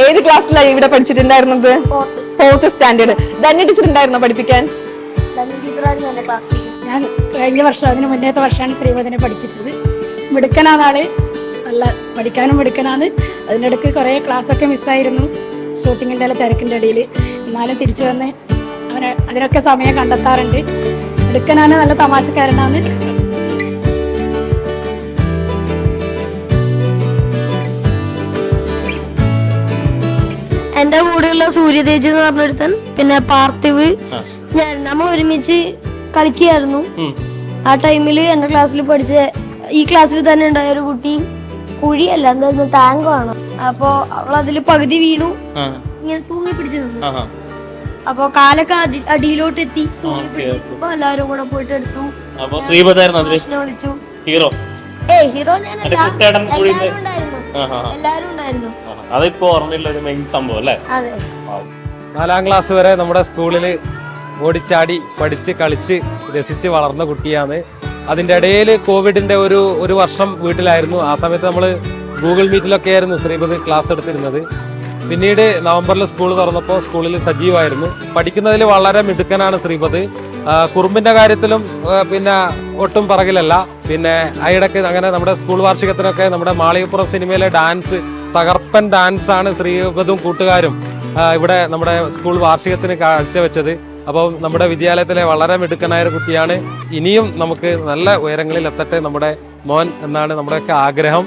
ഏത് ക്ലാസ്സിലാണ് ഇവിടെ പഠിച്ചിട്ടുണ്ടായിരുന്നത്? 4th standard. ധന്യ ടീച്ചർ ഉണ്ടായിരുന്നോ പഠിപ്പിക്കാൻ? ഞാൻ കഴിഞ്ഞ വർഷം അതിന് മുന്നേത്തെ വർഷമാണ് ശ്രീമതിനെ പഠിപ്പിച്ചത്. മിടുക്കനാണ് ആള്, നല്ല പഠിക്കാനും മിടുക്കനാണ്. അതിനിടയ്ക്ക് കുറേ ക്ലാസ്സൊക്കെ മിസ്സായിരുന്നു ഷൂട്ടിങ്ങിൻ്റെ എല്ലാം തിരക്കിൻ്റെ ഇടയിൽ. എന്നാലും തിരിച്ചു വന്ന് അവനെ അതിനൊക്കെ സമയം കണ്ടെത്താറുണ്ട്. മിടുക്കനാണ്, നല്ല തമാശക്കാരനാണ്. എന്റെ കൂടെയുള്ള സൂര്യതേജ് എന്ന് പറഞ്ഞൊരുത്തൻ, പിന്നെ പാർത്ഥിവ്, ഞാൻ നമ്മൾ ഒരുമിച്ച് കളിക്കുകയായിരുന്നു. ആ ടൈമില് എന്റെ ക്ലാസ്സിൽ പഠിച്ച ഈ ക്ലാസ്സിൽ തന്നെ ഉണ്ടായ ഒരു കുട്ടി കുഴിയല്ല എന്തായിരുന്നു ടാങ്ക് ആണ്. അപ്പൊ അവളതില് പകുതി വീണു, ഇങ്ങനെ തൂങ്ങി പിടിച്ചു നിന്നു. അപ്പൊ കാലൊക്കെ അടിയിലോട്ട് എത്തി തൂങ്ങി പിടിച്ചു. എല്ലാരും കൂടെ പോയിട്ട് എടുത്തു, വിളിച്ചു. ഹീറോ ഞാനല്ല, എല്ലാരും ഉണ്ടായിരുന്നു. അതിപ്പോ ഓർമ്മയുള്ള ഒരു മെയിൻ സംഭവം അല്ലേ? അതെ. 4ാം ക്ലാസ് വരെ നമ്മുടെ സ്കൂളിൽ ഓടിച്ചാടി പഠിച്ച് കളിച്ച് രസിച്ച് വളർന്ന കുട്ടിയാണ്. അതിൻ്റെ ഇടയിൽ കോവിഡിൻ്റെ ഒരു വർഷം വീട്ടിലായിരുന്നു. ആ സമയത്ത് നമ്മൾ ഗൂഗിൾ മീറ്റിലൊക്കെ ആയിരുന്നു ശ്രീപതി ക്ലാസ് എടുത്തിരുന്നത്. പിന്നീട് നവംബറിൽ സ്കൂൾ തുറന്നപ്പോൾ സ്കൂളിൽ സജീവമായിരുന്നു. പഠിക്കുന്നതിൽ വളരെ മിടുക്കനാണ് ശ്രീപതി. കുറുമ്പിൻ്റെ കാര്യത്തിലും പിന്നെ ഒട്ടും പറകിലല്ല. പിന്നെ അതിടയ്ക്ക് അങ്ങനെ നമ്മുടെ സ്കൂൾ വാർഷികത്തിനൊക്കെ നമ്മുടെ മാളികപ്പുറം സിനിമയിലെ ഡാൻസ്, തകർപ്പൻ ഡാൻസാണ് ശ്രീപതും കൂട്ടുകാരും ഇവിടെ നമ്മുടെ സ്കൂൾ വാർഷികത്തിന് കാഴ്ചവെച്ചത്. അപ്പം നമ്മുടെ വിദ്യാലയത്തിലെ വളരെ മിടുക്കനായ ഒരു കുട്ടിയാണ്. ഇനിയും നമുക്ക് നല്ല ഉയരങ്ങളിൽ എത്തട്ടെ നമ്മുടെ മോൻ എന്നാണ് നമ്മുടെയൊക്കെ ആഗ്രഹം.